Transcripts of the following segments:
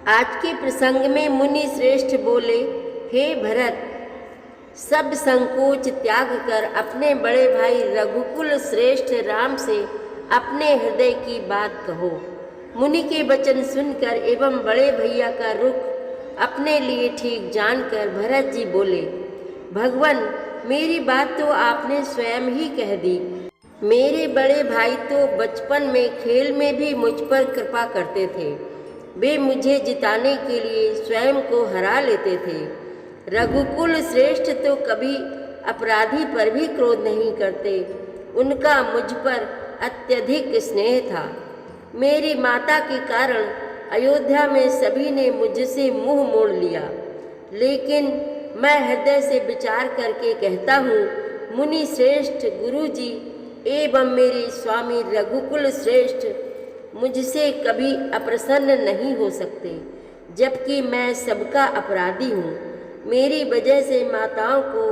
आज के प्रसंग में मुनि श्रेष्ठ बोले, हे भरत, सब संकोच त्याग कर अपने बड़े भाई रघुकुल श्रेष्ठ राम से अपने हृदय की बात कहो। मुनि के वचन सुनकर एवं बड़े भैया का रुख अपने लिए ठीक जानकर भरत जी बोले, भगवान, मेरी बात तो आपने स्वयं ही कह दी। मेरे बड़े भाई तो बचपन में खेल में भी मुझ पर कृपा करते थे। वे मुझे जिताने के लिए स्वयं को हरा लेते थे। रघुकुल श्रेष्ठ तो कभी अपराधी पर भी क्रोध नहीं करते। उनका मुझ पर अत्यधिक स्नेह था। मेरी माता के कारण अयोध्या में सभी ने मुझसे मुंह मोड़ लिया, लेकिन मैं हृदय से विचार करके कहता हूँ, मुनि श्रेष्ठ गुरु जी एवं मेरे स्वामी रघुकुल श्रेष्ठ मुझसे कभी अप्रसन्न नहीं हो सकते, जबकि मैं सबका अपराधी हूँ। मेरी वजह से माताओं को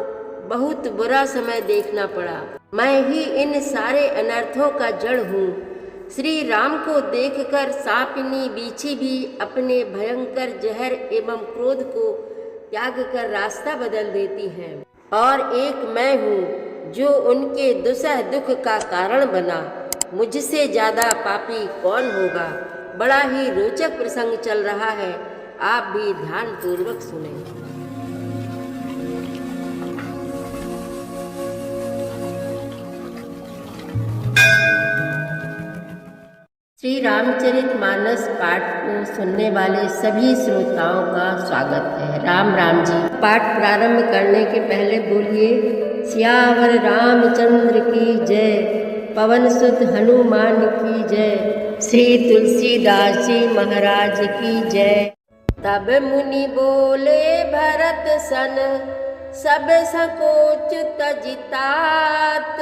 बहुत बुरा समय देखना पड़ा। मैं ही इन सारे अनर्थों का जड़ हूँ। श्री राम को देखकर सांपिनी बीछी भी अपने भयंकर जहर एवं क्रोध को त्याग कर रास्ता बदल देती हैं, और एक मैं हूँ जो उनके दुसह दुख का कारण बना। मुझसे ज़्यादा पापी कौन होगा। बड़ा ही रोचक प्रसंग चल रहा है, आप भी ध्यान पूर्वक सुनें। श्री रामचरितमानस पाठ को सुनने वाले सभी श्रोताओं का स्वागत है। राम राम जी। पाठ प्रारंभ करने के पहले बोलिए, सियावर रामचंद्र की जय, पवन सुत हनुमान की जय, श्री तुलसीदास जी महाराज की जय। तब मुनि बोले भरत सन, सब संकोच तजितात,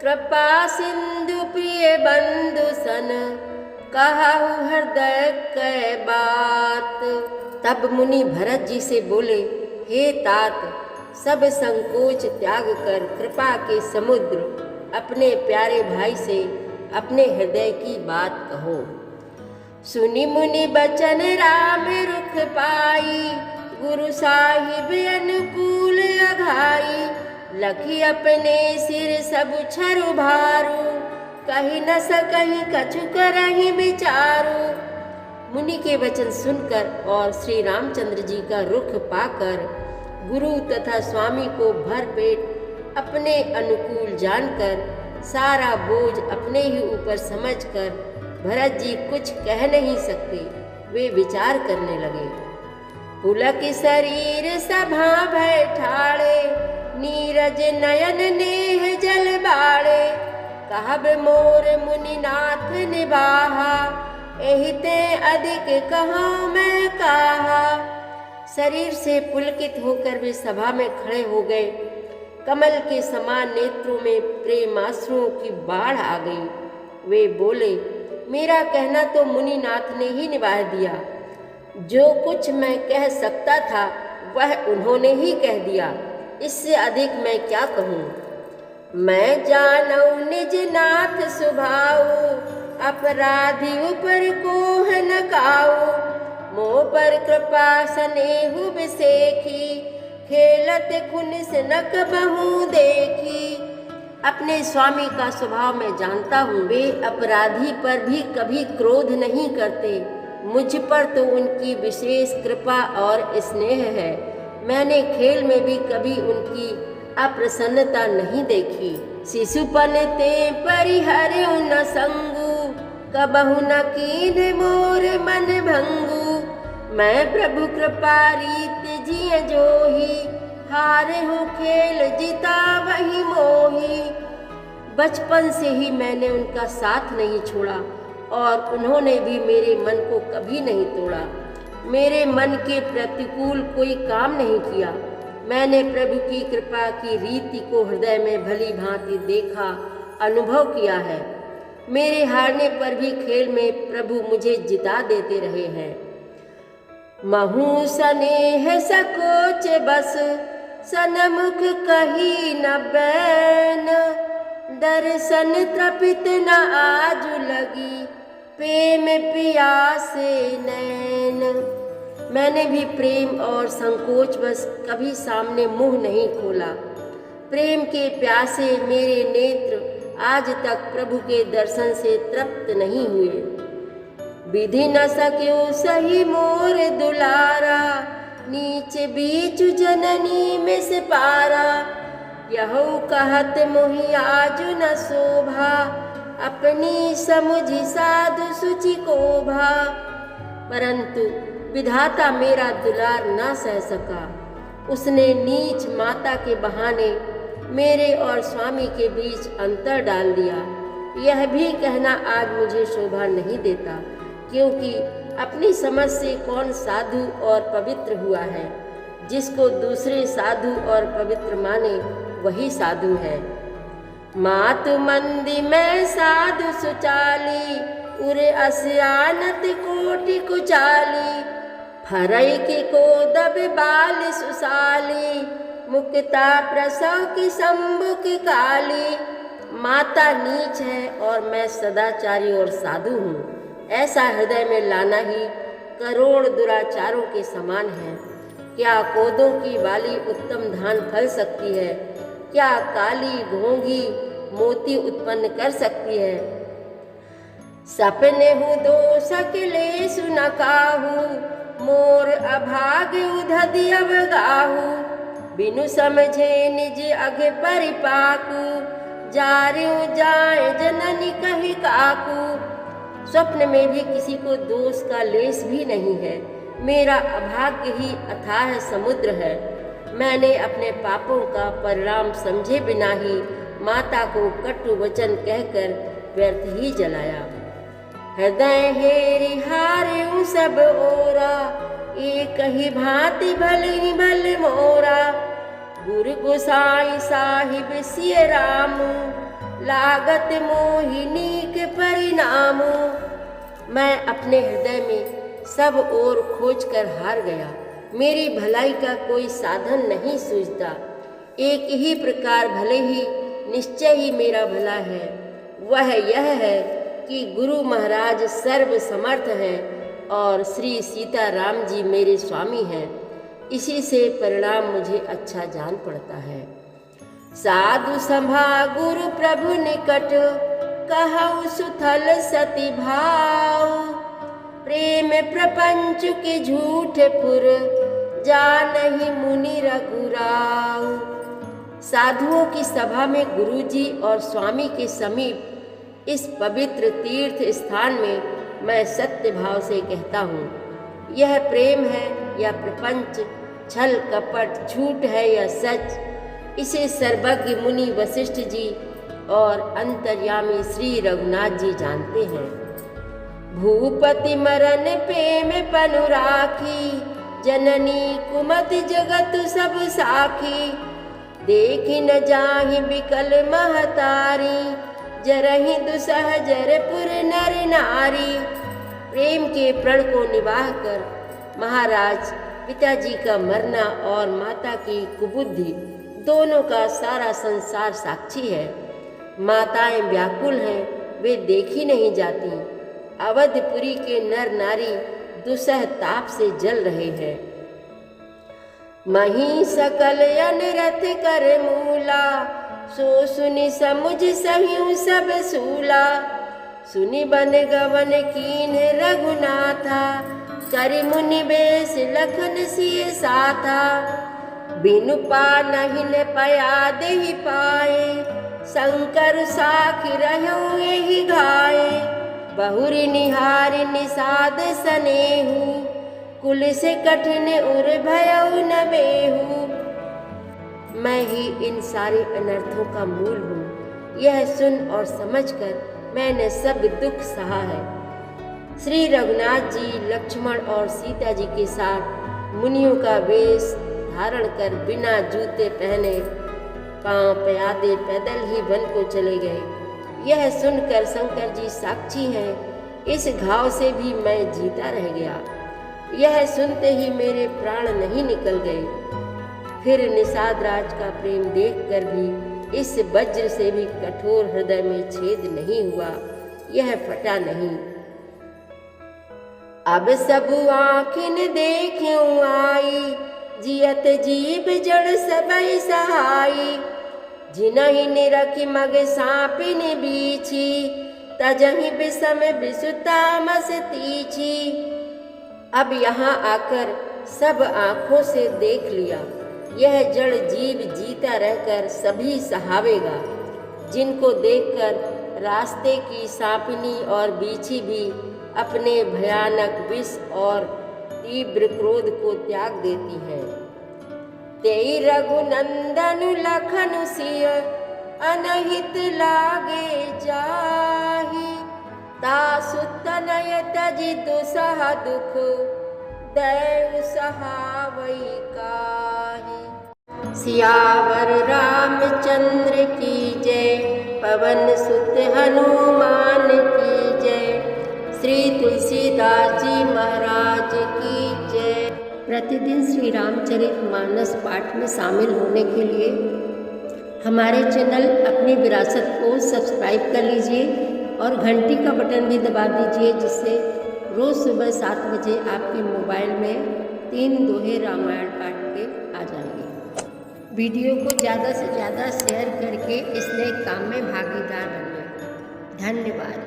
कृपा सिंधु प्रिय बंधु सन, कहु हृदय कै बात। तब मुनि भरत जी से बोले, हे तात, सब संकोच त्याग कर कृपा के समुद्र अपने प्यारे भाई से अपने हृदय की बात कहो। सुनि मुनि बचन राम रुख पाई, गुरु साहिब अनुकूल अघाई, लखी अपने सिर सब छरु भारू, कहीं न सकहीं कछु करहीं विचारू। मुनि के वचन सुनकर और श्री रामचंद्र जी का रुख पाकर गुरु तथा स्वामी को भर पेट अपने अनुकूल जानकर सारा बोझ अपने ही ऊपर समझकर भरत जी कुछ कह नहीं सकते। वे विचार करने लगे। पुलक शरीर सभा बैठाड़े, नीरज नयन नेह जल बाड़े, कहब मोर मुनिनाथ निबाहा, एहिते अधिक कहूँ मैं कहा। शरीर से पुलकित होकर वे सभा में खड़े हो गए। कमल के समान नेत्रों में प्रेमाश्रुओं की बाढ़ आ गई। वे बोले, मेरा कहना तो मुनिनाथ ने ही निभा दिया। जो कुछ मैं कह सकता था वह उन्होंने ही कह दिया। इससे अधिक मैं क्या कहूँ। मैं जानऊ निज नाथ सुभाऊ, अपराधी ऊपर कोह न काऊ, मोह पर कृपा स्नेहु बिसेखी, खेलत खुनिस न कबहू देखी। अपने स्वामी का स्वभाव मैं जानता हूँ। वे अपराधी पर भी कभी क्रोध नहीं करते। मुझ पर तो उनकी विशेष कृपा और स्नेह है। मैंने खेल में भी कभी उनकी अप्रसन्नता नहीं देखी। शिशुपन ते परिहरउ न संगु, कबहु न कीन मोर मन भंगु। मैं प्रभु कृपा रीत जिय जोही, हारे हूँ खेल जीता वही मोही। बचपन से ही मैंने उनका साथ नहीं छोड़ा और उन्होंने भी मेरे मन को कभी नहीं तोड़ा। मेरे मन के प्रतिकूल कोई काम नहीं किया। मैंने प्रभु की कृपा की रीति को हृदय में भली भांति देखा, अनुभव किया है। मेरे हारने पर भी खेल में प्रभु मुझे जिता देते रहे हैं। महू स्नेह सकोच बस, सनमुख कही न बैन, दर्शन तृपित न आजु लगी, प्रेम पियासे नैन। मैंने भी प्रेम और संकोच बस कभी सामने मुंह नहीं खोला। प्रेम के प्यासे मेरे नेत्र आज तक प्रभु के दर्शन से तृप्त नहीं हुए। विधि न सक्यो सही मोर दुलारा, नीच बीच जननी में से पारा। यहु कहत मोहि आज न शोभा, अपनी समुझ साधु सुचि को भा। परंतु विधाता मेरा दुलार ना सह सका। उसने नीच माता के बहाने मेरे और स्वामी के बीच अंतर डाल दिया। यह भी कहना आज मुझे शोभा नहीं देता, क्योंकि अपनी समझ से कौन साधु और पवित्र हुआ है। जिसको दूसरे साधु और पवित्र माने वही साधु है। मातु मंदी में साधु सुचाली, उरे अस्यानत कोटि कुचाली। फरई की को दब बाल सुसाली, मुक्ता प्रसव की शंभु की काली। माता नीच है और मैं सदाचारी और साधु हूँ, ऐसा हृदय में लाना ही करोड़ दुराचारों के समान है। क्या कोदों की बाली उत्तम धान फल सकती है? क्या काली घोंघी मोती उत्पन्न कर सकती है? सपने हूँ दो सकले सुन काहू, मोर अभाग उधदि अवगाहू। बिनु समझे निज अघ परिपाकू, जारियो जाए जननी कही काकू। स्वप्न में भी किसी को दोष का लेस भी नहीं है। मेरा अभाग्य ही अथाह समुद्र है। मैंने अपने पापों का परिणाम समझे बिना ही माता को कटु वचन कहकर व्यर्थ ही जलाया। हृदय हेरि हार्यु सब ओरा, एक ही भांति भले भल मोरा। गुरु गोसाई साहिब सिय रामू, लागत मोहिनी के परिणामो। मैं अपने हृदय में सब ओर खोज कर हार गया। मेरी भलाई का कोई साधन नहीं सूझता। एक ही प्रकार भले ही निश्चय ही मेरा भला है, वह यह है कि गुरु महाराज सर्व समर्थ हैं और श्री सीता राम जी मेरे स्वामी हैं। इसी से परिणाम मुझे अच्छा जान पड़ता है। साधु सभा गुरु प्रभु निकट, कहु सुथल सती भाव। प्रेम प्रपंच के झूठ पुर, जानहि मुनि रघुराव। साधुओं की सभा में गुरुजी और स्वामी के समीप इस पवित्र तीर्थ स्थान में मैं सत्य भाव से कहता हूँ, यह प्रेम है या प्रपंच, छल कपट, झूठ है या सच, इसे सर्वज्ञ मुनि वशिष्ठ जी और अंतर्यामी श्री रघुनाथ जी जानते हैं। भूपति मरण प्रेम पनु राखी, जननी कुमति जगत सब साखी। देखी न जाहि बिकल महतारी, जरहि दुसह जरपुर नर नारी। प्रेम के प्रण को निवाह कर महाराज पिताजी का मरना और माता की कुबुद्धि दोनों का सारा संसार साक्षी है। माताएं व्याकुल हैं, वे देखी नहीं जाती। अवधपुरी के नर नारी दुसह ताप से जल रहे हैं। मही सकल अनरथ कर मूला, सो सुनि समुझ सहिउ सब सूला। सुनि बन गवन कीन रघुनाथा, कर मुनि बेस लखन सिय साथा। बिनु पानहिन पया देहि पाए, शंकर साखी रहु एहि घाये। बहुरी निहारि निषाद सनेहु, कुल से कठिन उर भयउ न बेहु। मैं ही इन सारे अनर्थों का मूल हूँ। यह सुन और समझकर मैंने सब दुख सहा है। श्री रघुनाथ जी लक्ष्मण और सीता जी के साथ मुनियों का वेश धारण कर बिना जूते पहने पांव प्यादे पैदल ही वन को चले गए। यह सुनकर शंकर जी साक्षी हैं, इस घाव से भी मैं जीता रह गया। यह सुनते ही मेरे प्राण नहीं निकल गए। फिर निषाद राज का प्रेम देखकर भी इस वज्र से भी कठोर हृदय में छेद नहीं हुआ, यह फटा नहीं। अब सब आँखिन देखूं आई, जियत जीव जड़ सबई सहाई। जिनहि निरखि मग सापिन बीछी, तजहि विषम विसुता मस तीछी। अब यहाँ आकर सब आँखों से देख लिया, यह जड़ जीव जीता रहकर सभी सहावेगा। जिनको देखकर रास्ते की सांपिनी और बीछी भी अपने भयानक विष और तीव्र क्रोध को त्याग देती है। तेई रघुनंदन लखन सिय, अनहित लागे जाहि। तासु तनय तजि दुसह दुख, दैव सहावै काहि। सियावर रामचंद्र की जय, पवन सुत हनुमान की जय। श्री तुलसीदास जी महाराज की जय। प्रतिदिन श्री रामचरितमानस पाठ में शामिल होने के लिए हमारे चैनल अपनी विरासत को सब्सक्राइब कर लीजिए और घंटी का बटन भी दबा दीजिए, जिससे रोज़ सुबह 7 बजे आपके मोबाइल में 3 दोहे रामायण पाठ के आ जाएंगे। वीडियो को ज़्यादा से ज़्यादा शेयर करके इस नए काम में भागीदार बनिए। धन्यवाद।